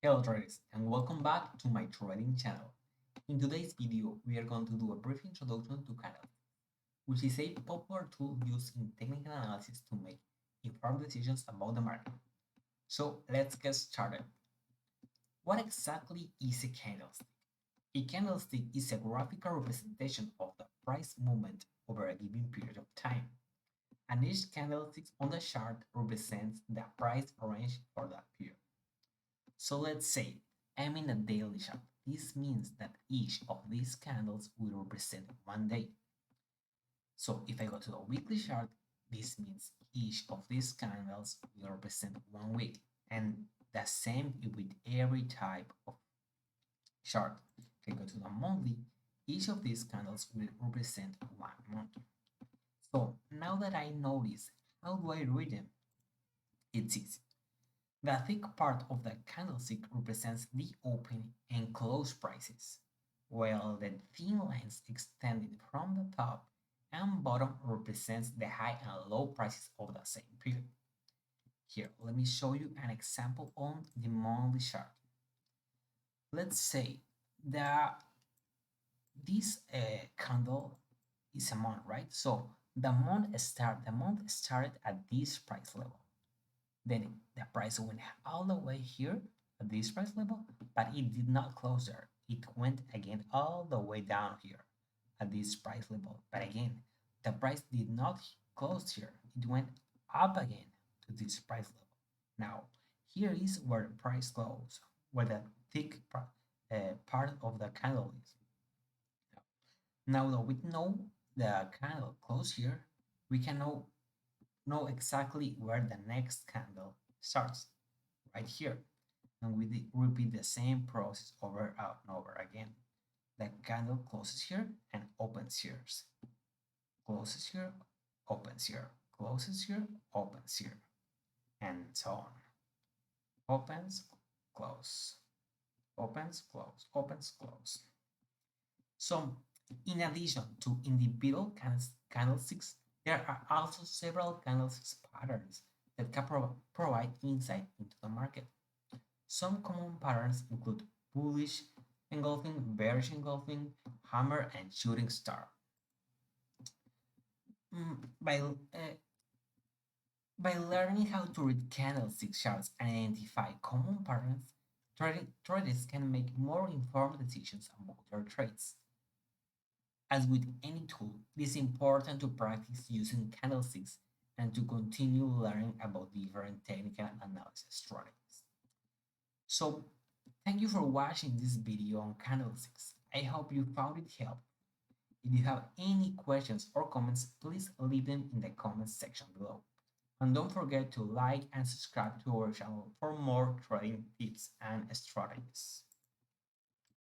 Hello traders and welcome back to my trading channel. In today's video, we are going to do a brief introduction to candlesticks, which is a popular tool used in technical analysis to make informed decisions about the market. So let's get started. What exactly is a candlestick? A candlestick is a graphical representation of the price movement over a given period of time, and each candlestick on the chart represents the price range for that period. So let's say I'm in a daily chart. This means that each of these candles will represent one day. So if I go to the weekly chart, this means each of these candles will represent one week. And the same with every type of chart. If I go to the monthly, each of these candles will represent one month. So now that I know this, how do I read them? It's easy. The thick part of the candlestick represents the open and close prices, while the thin lines extending from the top and bottom represents the high and low prices of the same period. Here, let me show you an example on the monthly chart. Let's say that this candle is a month, right? So the month started at this price level. Then the price went all the way here at this price level, but it did not close there. It went again all the way down here at this price level. But again, the price did not close here. It went up again to this price level. Now, here is where the price closed, where the thick part of the candle is. Now that we know the candle closed here, we can know exactly where the next candle starts, right here. And we repeat the same process over and over again. The candle closes here and opens here. Closes here, opens here, closes here, opens here, and so on. Opens, close, opens, close, opens, close. So, in addition to individual candlesticks, there are also several candlesticks patterns that can provide insight into the market. Some common patterns include bullish engulfing, bearish engulfing, hammer, and shooting star. By learning how to read candlestick charts and identify common patterns, traders can make more informed decisions about their trades. As with any tool, it is important to practice using candlesticks and to continue learning about different technical analysis strategies. So, thank you for watching this video on candlesticks. I hope you found it helpful. If you have any questions or comments, please leave them in the comments section below. And don't forget to like and subscribe to our channel for more trading tips and strategies.